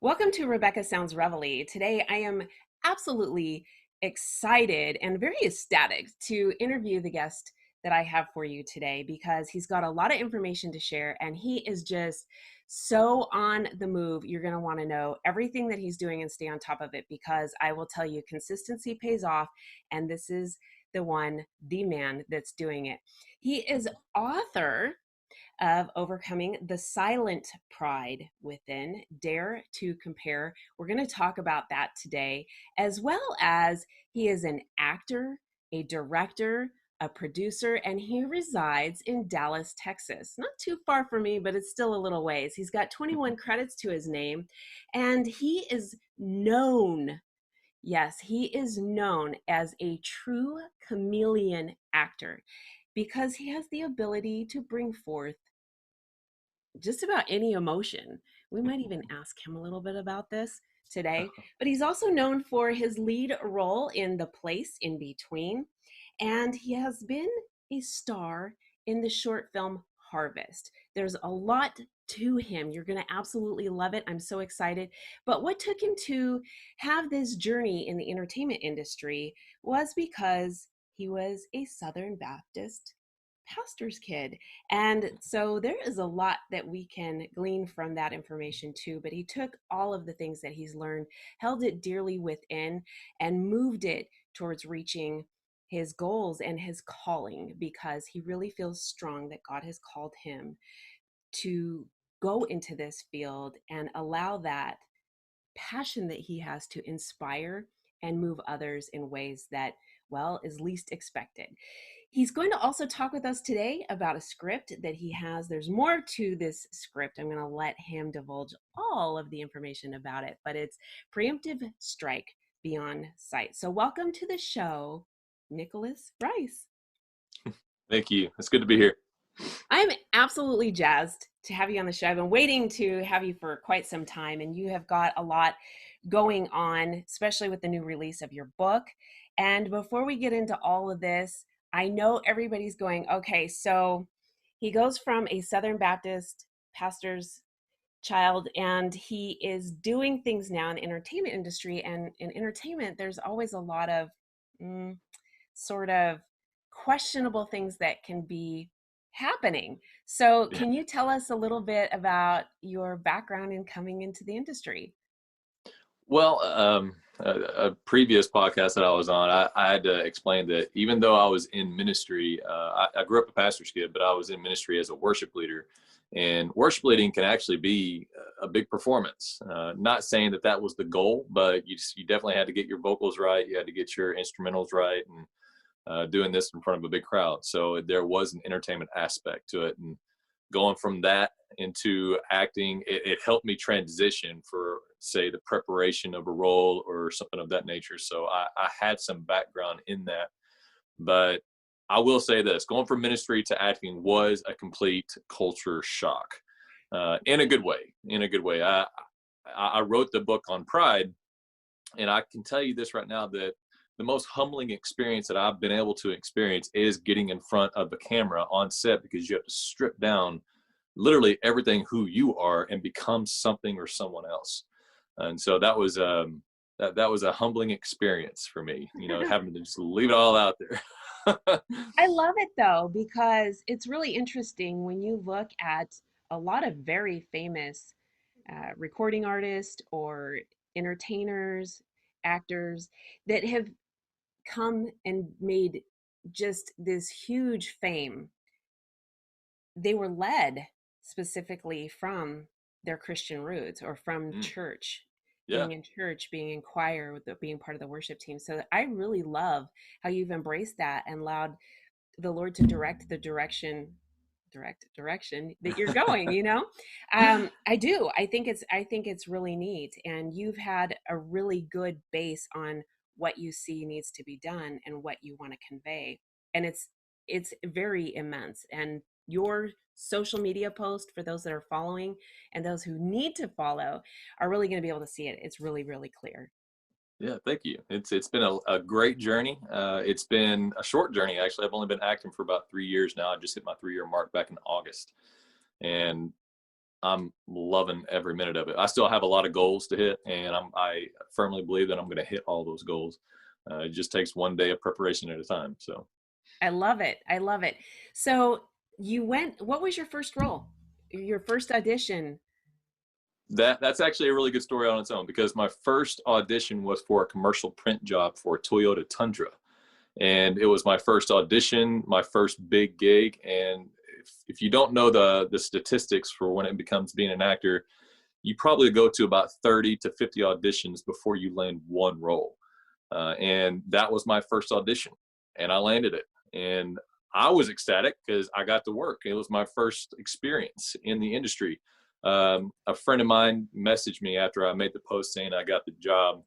Welcome to Rebecca Sounds Reveille. Today I am absolutely excited and very ecstatic to interview the guest that I have for you today because he's got a lot of information to share and he is just so on the move. You're going to want to know everything that he's doing and stay on top of it because I will tell you consistency pays off, and this is the man that's doing it. He is author of Overcoming the Silent Pride Within, Dare to Compare. We're going to talk about that today, as well as he is an actor, a director, a producer, and he resides in Dallas, Texas. Not too far from me, but it's still a little ways. He's got 21 credits to his name, and he is known. Yes, he is known as a true chameleon actor because he has the ability to bring forth just about any emotion. We might even ask him a little bit about this today. But he's also known for his lead role in The Place in Between, and he has been a star in the short film Harvest. There's a lot to him. You're going to absolutely love it. I'm so excited. But what took him to have this journey in the entertainment industry was because he was a Southern Baptist pastor's kid. And so there is a lot that we can glean from that information too. But he took all of the things that he's learned, held it dearly within, and moved it towards reaching his goals and his calling because he really feels strong that God has called him to go into this field and allow that passion that he has to inspire and move others in ways that, well, is least expected. He's going to also talk with us today about a script that he has. There's more to this script. I'm going to let him divulge all of the information about it, but it's Preemptive Strike Beyond Sight. So welcome to the show, Nicholas Rice. Thank you. It's good to be here. I'm absolutely jazzed to have you on the show. I've been waiting to have you for quite some time, and you have got a lot going on, especially with the new release of your book. And before we get into all of this, I know everybody's going, okay, so he goes from a Southern Baptist pastor's child and he is doing things now in the entertainment industry. And in entertainment, there's always a lot of sort of questionable things that can be happening. So can you tell us a little bit about your background in coming into the industry? Well, a previous podcast that I was on, I had to explain that even though I was in ministry, I grew up a pastor's kid, but I was in ministry as a worship leader. And worship leading can actually be a big performance. Not saying that that was the goal, but you definitely had to get your vocals right. You had to get your instrumentals right, and doing this in front of a big crowd. So there was an entertainment aspect to it. And going from that into acting, it helped me transition for, say, the preparation of a role or something of that nature. So I had some background in that. But I will say this, going from ministry to acting was a complete culture shock, in a good way. In a good way. I wrote the book on pride, and I can tell you this right now, that the most humbling experience that I've been able to experience is getting in front of the camera on set, because you have to strip down literally everything who you are and become something or someone else. And so that was that was a humbling experience for me, having to just leave it all out there. I love it though, because it's really interesting when you look at a lot of very famous recording artists or entertainers, actors that have come and made just this huge fame. They were led specifically from their Christian roots or from church, Yeah. being in church, being in choir, being part of the worship team. So I really love how you've embraced that and allowed the Lord to direct the direction that you're going, I do. I think it's really neat. And you've had a really good base on what you see needs to be done and what you want to convey. And it's very immense. And your social media post, for those that are following and those who need to follow, are really going to be able to see it. It's really, really clear. Yeah, thank you. It's been a great journey. It's been a short journey, actually. I've only been acting for about 3 years now. I just hit my 3-year mark back in August. And I'm loving every minute of it. I still have a lot of goals to hit, and I firmly believe that I'm going to hit all those goals. It just takes one day of preparation at a time. So I love it. I love it. So you went, what was your first role? Your first audition? that's actually a really good story on its own, because my first audition was for a commercial print job for a Toyota Tundra, and it was my first audition, my first big gig. And if you don't know the statistics for when it becomes being an actor, you probably go to about 30 to 50 auditions before you land one role. And that was my first audition, and I landed it. And I was ecstatic because I got to work. It was my first experience in the industry. A friend of mine messaged me after I made the post saying I got the job.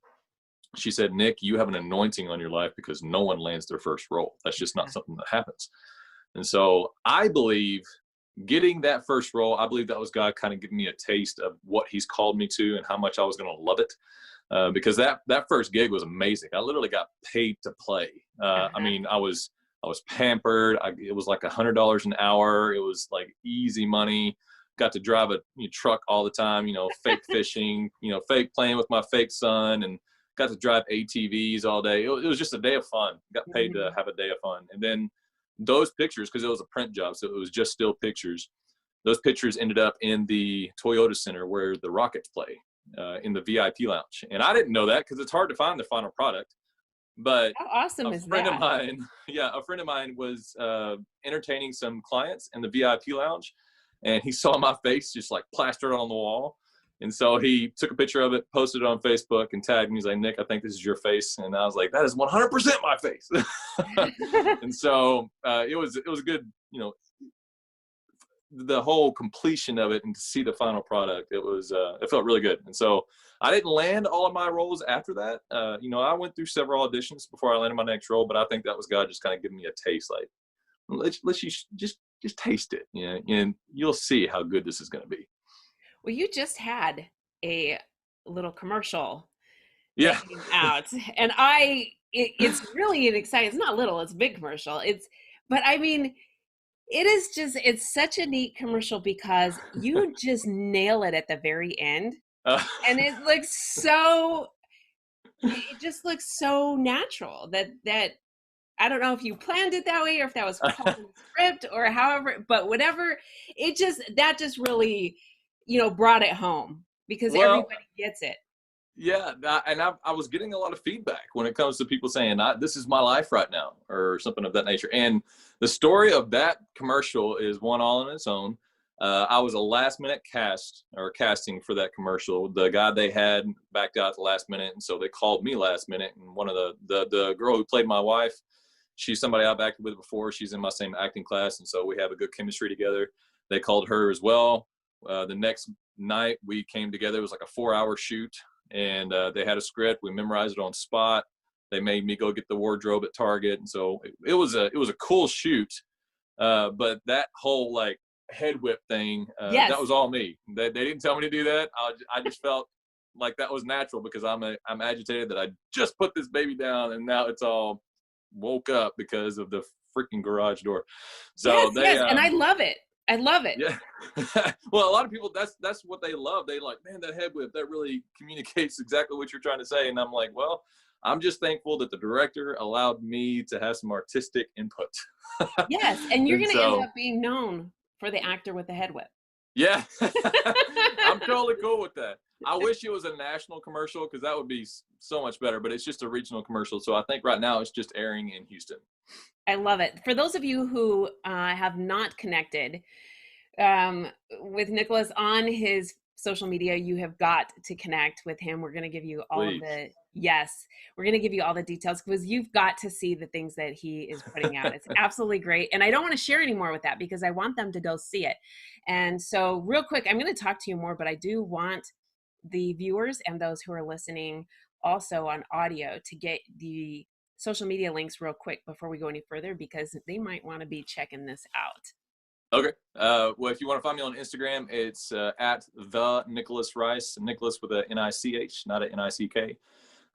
She said, "Nick, you have an anointing on your life because no one lands their first role. That's just not something that happens." And so I believe getting that first role, I believe that was God kind of giving me a taste of what he's called me to and how much I was going to love it. Because that first gig was amazing. I literally got paid to play. I Uh-huh. mean, I was pampered. It was like $100 an hour. It was like easy money. Got to drive a truck all the time. Fake fishing. Fake playing with my fake son, and got to drive ATVs all day. It was just a day of fun. Got paid to Mhm. have a day of fun, and then those pictures, because it was a print job, so it was just still pictures. Those pictures ended up in the Toyota Center where the Rockets play, in the VIP lounge. And I didn't know that because it's hard to find the final product. But How awesome a is friend of that? mine, yeah, a friend of mine was entertaining some clients in the VIP lounge, and he saw my face just like plastered on the wall. And so he took a picture of it, posted it on Facebook, and tagged me. He's like, "Nick, I think this is your face." And I was like, "That is 100% my face." And so it was a good, the whole completion of it, and to see the final product, it felt really good. And so I didn't land all of my roles after that. I went through several auditions before I landed my next role, but I think that was God just kind of giving me a taste, like, let's you just taste it, and you'll see how good this is going to be. Well, you just had a little commercial that Yeah. came out, and it's really an exciting, it's not little, it's a big commercial. But I mean, it's such a neat commercial because you just nail it at the very end. uh, And it just looks so natural that I don't know if you planned it that way or if that was part of the script or however, but whatever, that just really, brought it home because well, everybody gets it. yeah, and I was getting a lot of feedback when it comes to people saying, "This is my life right now," or something of that nature. And the story of that commercial is one all on its own. I was a last minute casting for that commercial. The guy they had backed out at the last minute, and so they called me last minute. And one of the girl who played my wife, she's somebody I've acted with before. She's in my same acting class, and so we have a good chemistry together. They called her as well. The next night we came together. It was like a 4-hour shoot, and they had a script. We memorized it on spot. They made me go get the wardrobe at Target, and so it was a cool shoot. But that whole like head whip thing, that Yes. was all me. They didn't tell me to do that. I just felt like that was natural because I'm agitated that I just put this baby down, and now it's all woke up because of the freaking garage door. Yes, So they yes, and I love it. I love it. yeah. Well, a lot of people, that's what they love. They like, "Man, that head whip, that really communicates exactly what you're trying to say." And I'm like, well, I'm just thankful that the director allowed me to have some artistic input. Yes, and you're And gonna end so, up being known for the actor with the head whip. yeah, I'm totally cool with that. I wish it was a national commercial because that would be so much better, but it's just a regional commercial. So I think right now it's just airing in Houston. I love it. For those of you who have not connected with Nicholas on his social media, you have got to connect with him. We're going to give you all of Please. the, yes, we're going to give you all the details because you've got to see the things that he is putting out. It's absolutely great. And I don't want to share any more with that because I want them to go see it. And so, real quick, I'm going to talk to you more, but I do want the viewers and those who are listening also on audio to get the social media links real quick before we go any further because they might want to be checking this out. Okay. Well, if you want to find me on Instagram, it's at the Nicholas Rice, Nicholas with a N-I-C-H, not a N-I-C-K.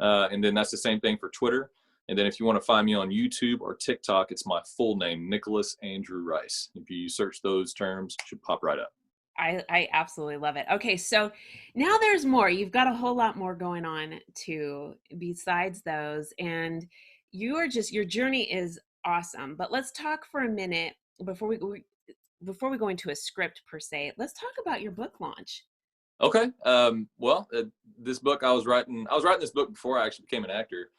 And then that's the same thing for Twitter. And then if you want to find me on YouTube or TikTok, it's my full name, Nicholas Andrew Rice. If you search those terms, it should pop right up. I absolutely love it. Okay, so now there's more. You've got a whole lot more going on too, besides those, and you are just your journey is awesome. But let's talk for a minute before before we go into a script per se. Let's talk about your book launch. Okay. Well, this book I was writing this book before I actually became an actor,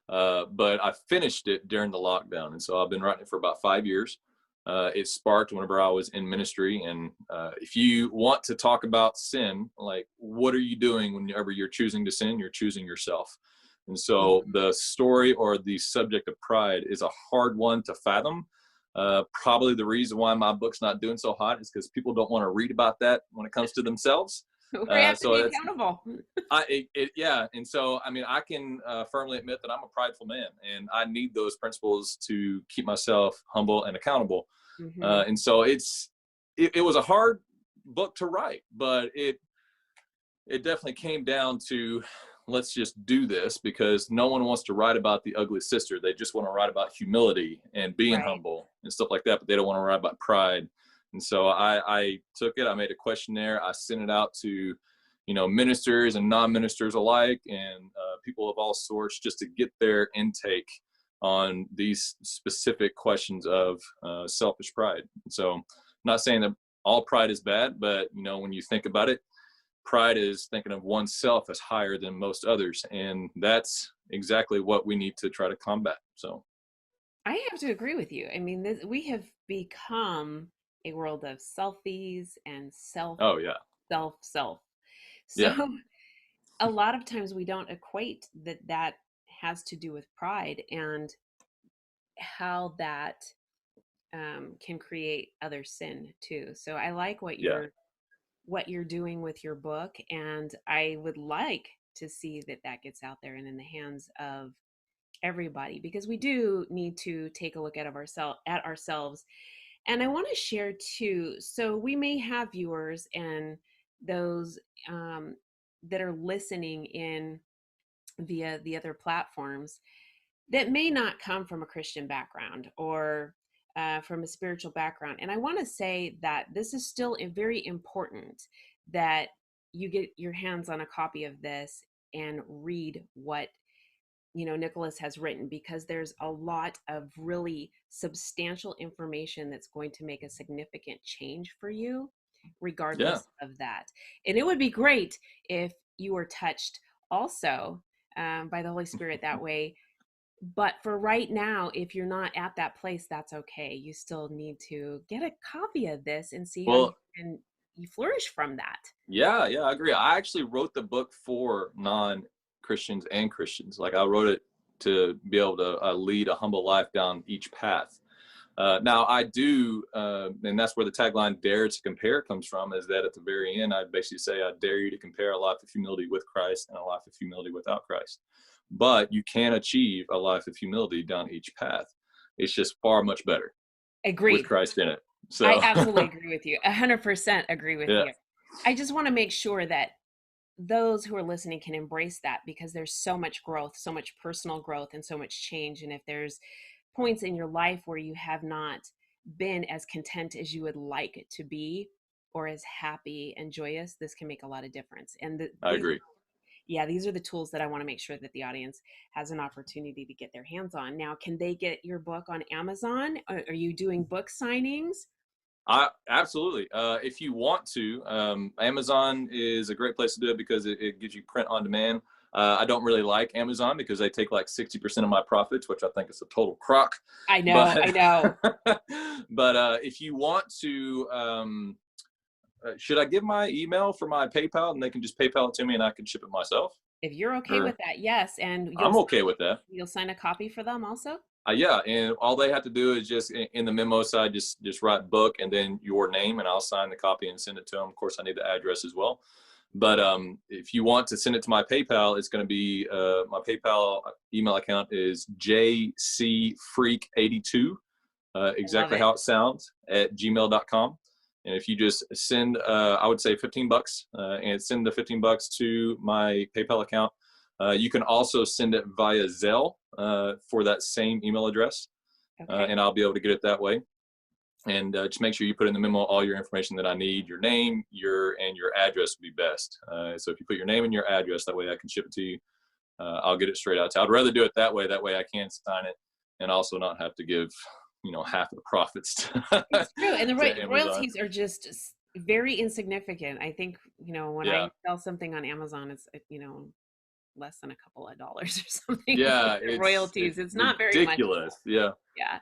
but I finished it during the lockdown, and so I've been writing it for about 5 years. It sparked whenever I was in ministry, and if you want to talk about sin, like what are you doing whenever you're choosing to sin? You're choosing yourself. And so Mhm. the story or the subject of pride is a hard one to fathom. Probably the reason why my book's not doing so hot is because people don't want to read about that when it comes to themselves. We have to So be it's accountable. yeah. And so I mean, I can firmly admit that I'm a prideful man, and I need those principles to keep myself humble and accountable. Hmm. And so it was a hard book to write, but it definitely came down to, let's just do this, because no one wants to write about the ugly sister. They just want to write about humility and being Right. humble and stuff like that, but they don't want to write about pride. And so I took it, I made a questionnaire, I sent it out to, ministers and non-ministers alike, and people of all sorts, just to get their intake on these specific questions of selfish pride. And so I'm not saying that all pride is bad, but when you think about it, pride is thinking of oneself as higher than most others, and that's exactly what we need to try to combat. So I have to agree with you. I mean, we have become a world of selfies and oh yeah, self. So yeah, a lot of times we don't equate that has to do with pride and how that can create other sin too. So I like yeah, what you're doing with your book, and I would like to see that that gets out there and in the hands of everybody, because we do need to take a look at ourselves. And I want to share too, so we may have viewers and those that are listening in via the other platforms that may not come from a Christian background or from a spiritual background. And I want to say that this is still very important that you get your hands on a copy of this and read what Nicholas has written, because there's a lot of really substantial information that's going to make a significant change for you yeah. regardless of that. And it would be great if you were touched also by the Holy Spirit that way. But for right now, if you're not at that place, that's okay. You still need to get a copy of this and see how Well, you flourish from that. yeah, yeah, I agree. I actually wrote the book for non-Christians and Christians. Like, I wrote it to be able to lead a humble life down each path. Now I do, and that's where the tagline "Dare to Compare" comes from. Is that at the very end, I basically say, I dare you to compare a life of humility with Christ and a life of humility without Christ. But you can achieve a life of humility down each path. It's just far much better with Agreed. Christ in it. I So absolutely agree with you. 100% agree with yeah, you. I just want to make sure that those who are listening can embrace that, because there's so much growth, so much personal growth, and so much change. And if there's points in your life where you have not been as content as you would like it to be, or as happy and joyous, this can make a lot of difference. And I agree. these are the tools that I want to make sure that the audience has an opportunity to get their hands on. Now, can they get your book on Amazon? Are you doing book signings? I absolutely. If you want to, Amazon is a great place to do it because it gives you print on demand. I don't really like Amazon because they take like 60% of my profits, which I think is a total crock. I know, But I know. but if you want to, should I give my email for my PayPal and they can just PayPal it to me and I can ship it myself? If you're okay with Or that, yes, and I'm okay with that. you'll sign a copy for them also? Yeah, and all they have to do is just in the memo side, just write book and then your name, and I'll sign the copy and send it to them. Of course, I need the address as well. But if you want to send it to my PayPal, it's going to be my PayPal email account is jcfreak82, I love exactly it. how it sounds, at gmail.com. And if you just send, I would say $15, and send the $15 to my PayPal account. You can also send it via Zelle for that same email address, Okay. and I'll be able to get it that way. And just make sure you put in the memo all your information that I need. Your name, and your address would be best. So if you put your name and your address, that way I can ship it to you. I'll get it straight out to you. I'd rather do it that way. That way I can sign it and also not have to give, half of the profits It's true, and the to Amazon. royalties are just very insignificant. I think, when Yeah. I sell something on Amazon, it's, less than a couple of dollars or something Yeah. for It's royalties. It's not very much at ridiculous. all. Yeah. Yeah.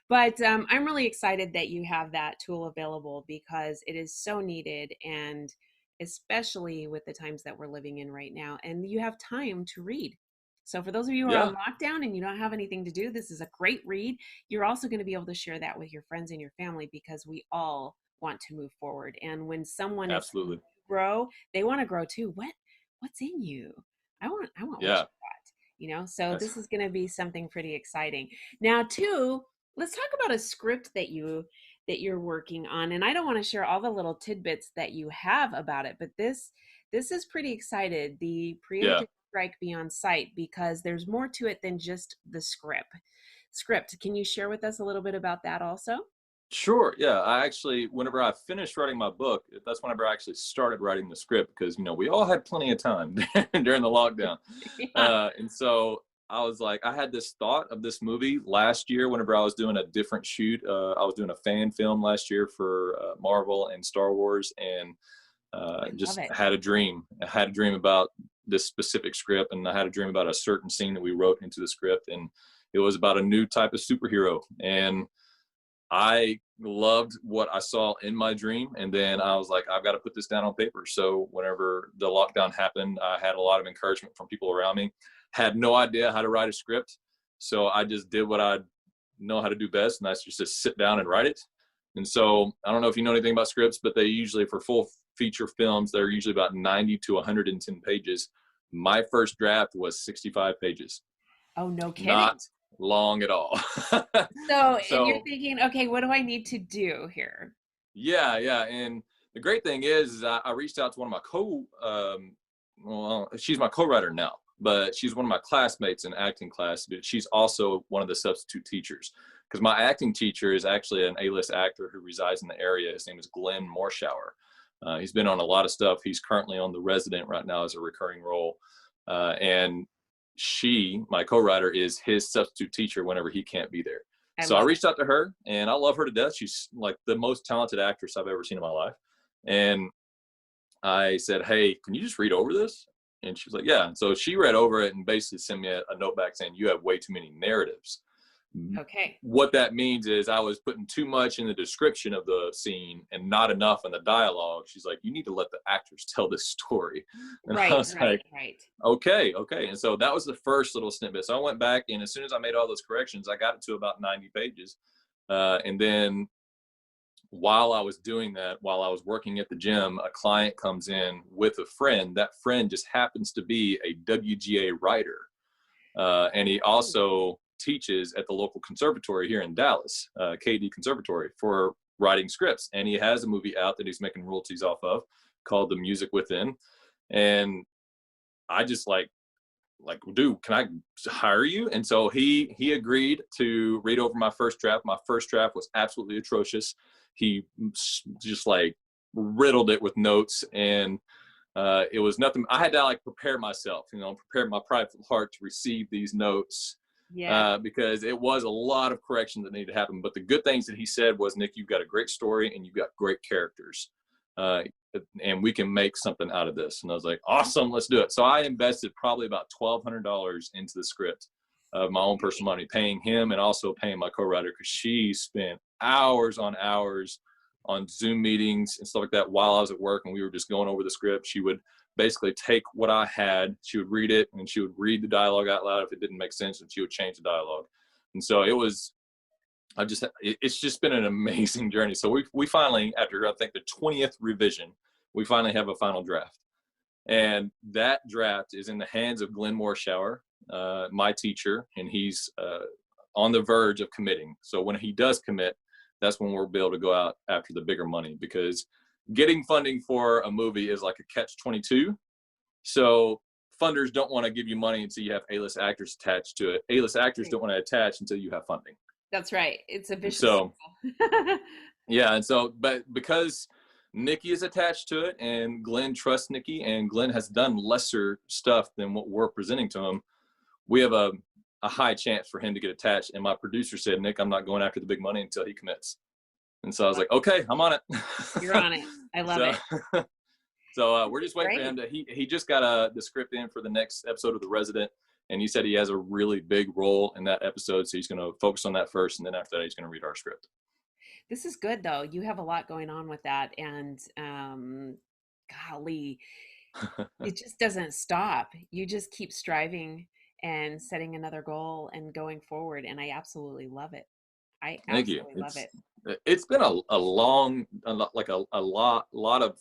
But I'm really excited that you have that tool available because it is so needed, and especially with the times that we're living in right now, and you have time to read. So for those of you who are Yeah. on lockdown and you don't have anything to do, this is a great read. You're also going to be able to share that with your friends and your family because we all want to move forward. And when someone is seeing you Absolutely. grow, they want to grow too. What's in you? I want what you Yeah. got. So That's, this is going to be something pretty exciting. Now, too, let's talk about a script that you're working on. And I don't want to share all the little tidbits that you have about it, but this is pretty excited. The yeah. preemptive strike beyond sight, because there's more to it than just the script. Can you share with us a little bit about that also? Sure. Yeah. I actually, whenever I finished writing my book, that's whenever I actually started writing the script because, we all had plenty of time during the lockdown. Yeah. And so I was like, I had this thought of this movie last year whenever I was doing a different shoot. I was doing a fan film last year for Marvel and Star Wars, and I love just it. had a dream. I had a dream about this specific script, and I had a dream about a certain scene that we wrote into the script, and it was about a new type of superhero. And I loved what I saw in my dream. And then I was like, I've got to put this down on paper. So whenever the lockdown happened, I had a lot of encouragement from people around me. Had no idea how to write a script. So I just did what I know how to do best. And that's just to sit down and write it. And so I don't know if you know anything about scripts, but they usually, for full feature films, they're usually about 90 to 110 pages. My first draft was 65 pages. Oh, no kidding. Not long at all. So, and you're So thinking, okay, what do I need to do here? yeah, yeah. And the great thing is I reached out to one of my well, she's my co-writer now, but she's one of my classmates in acting class, but she's also one of the substitute teachers. Because my acting teacher is actually an A-list actor who resides in the area. His name is Glenn Morshower. He's been on a lot of stuff. He's currently on The Resident right now as a recurring role. And she, my co-writer, is his substitute teacher whenever he can't be there. I So I love it. reached out to her, and I love her to death. She's like the most talented actress I've ever seen in my life. And I said, hey, can you just read over this? And she was like, yeah. And so she read over it and basically sent me a note back saying, you have way too many narratives. Okay. What that means is I was putting too much in the description of the scene and not enough in the dialogue. She's like, you need to let the actors tell this story. And I Right, was right, like, right. okay, okay. And so that was the first little snippet. So I went back, and as soon as I made all those corrections, I got it to about 90 pages. And then while I was doing that, while I was working at the gym, a client comes in with a friend. That friend just happens to be a WGA writer. And he also teaches at the local conservatory here in Dallas, KD Conservatory, for writing scripts. And he has a movie out that he's making royalties off of called The Music Within. And I just like, dude, can I hire you? And so he agreed to read over my first draft. My first draft was absolutely atrocious. He just like riddled it with notes, and it was nothing. I had to like prepare myself, prepare my private heart to receive these notes, Yeah. because it was a lot of corrections that needed to happen. But the good things that he said was, Nick, you've got a great story and you've got great characters. Uh, and we can make something out of this. And I was like, awesome, let's do it. So I invested probably about $1,200 into the script of my own personal money, paying him and also paying my co-writer, because she spent hours on hours on Zoom meetings and stuff like that while I was at work, and we were just going over the script. She would basically take what I had, she would read it, and she would read the dialogue out loud if it didn't make sense, and she would change the dialogue. And so it's just been an amazing journey. So we finally, after I think the 20th revision, we finally have a final draft. And that draft is in the hands of Glenn Morshower, my teacher, and he's on the verge of committing. So when he does commit, that's when we'll be able to go out after the bigger money, because getting funding for a movie is like a catch-22. So funders don't want to give you money until you have A-list actors attached to it. A-list actors don't want to attach until you have funding. That's right. It's a And vicious so, circle. yeah. And so, but because Nikki is attached to it and Glenn trusts Nikki and Glenn has done lesser stuff than what we're presenting to him, we have a high chance for him to get attached. And my producer said, Nick, I'm not going after the big money until he commits. And so I was like, okay, I'm on You're it. on it. I love so, it. so we're This is just waiting for him great. to, he just got the script in for the next episode of The Resident. And he said he has a really big role in that episode. So he's going to focus on that first. And then after that, he's going to read our script. This is good though. You have a lot going on with that, and golly, it just doesn't stop. You just keep striving and setting another goal and going forward, and I absolutely love it. I Thank you. absolutely love it. It's been a long, like a lot of,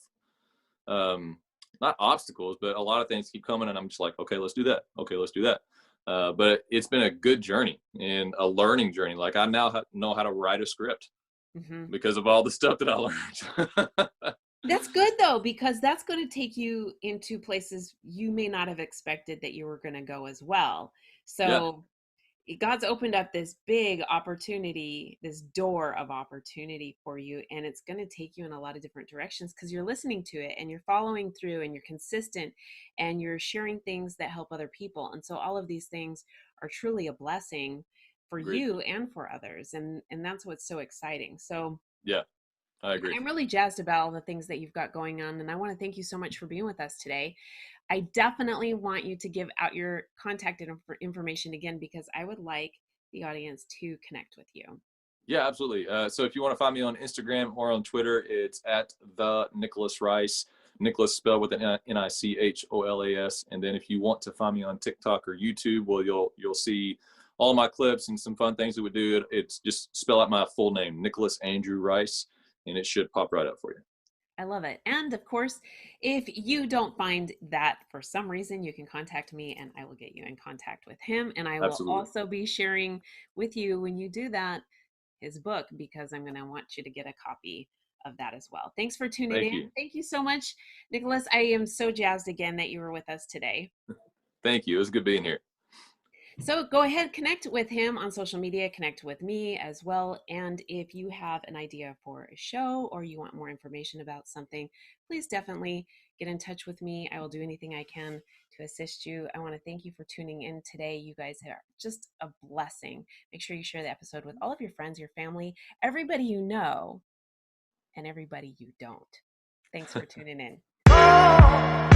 not obstacles, but a lot of things keep coming, and I'm just like, okay, let's do that. Okay, let's do that. But it's been a good journey and a learning journey. Like I now know how to write a script Hmm. because of all the stuff that I learned. That's good though, because that's going to take you into places you may not have expected that you were going to go as well. Yeah, So God's opened up this big opportunity, this door of opportunity for you, and it's going to take you in a lot of different directions because you're listening to it and you're following through and you're consistent and you're sharing things that help other people. And so all of these things are truly a blessing for agreed. you and for others. And that's what's so exciting. So Yeah, I agree. I'm really jazzed about all the things that you've got going on, and I want to thank you so much for being with us today. I definitely want you to give out your contact information again because I would like the audience to connect with you. Yeah, absolutely. So if you want to find me on Instagram or on Twitter, it's at the Nicholas Rice. Nicholas spelled with an Nicholas. And then if you want to find me on TikTok or YouTube, well, you'll see all my clips and some fun things that we do. It's just spell out my full name, Nicholas Andrew Rice, and it should pop right up for you. I love it. And of course, if you don't find that for some reason, you can contact me and I will get you in contact with him. And I will Absolutely. also be sharing with you when you do that his book because I'm going to want you to get a copy of that as well. Thanks for tuning Thank in. you. Thank you so much, Nicholas. I am so jazzed again that you were with us today. Thank you. It was good being here. So go ahead, connect with him on social media, connect with me as well. And if you have an idea for a show or you want more information about something, please definitely get in touch with me. I will do anything I can to assist you. I want to thank you for tuning in today. You guys are just a blessing. Make sure you share the episode with all of your friends, your family, everybody you know, and everybody you don't. Thanks for tuning in.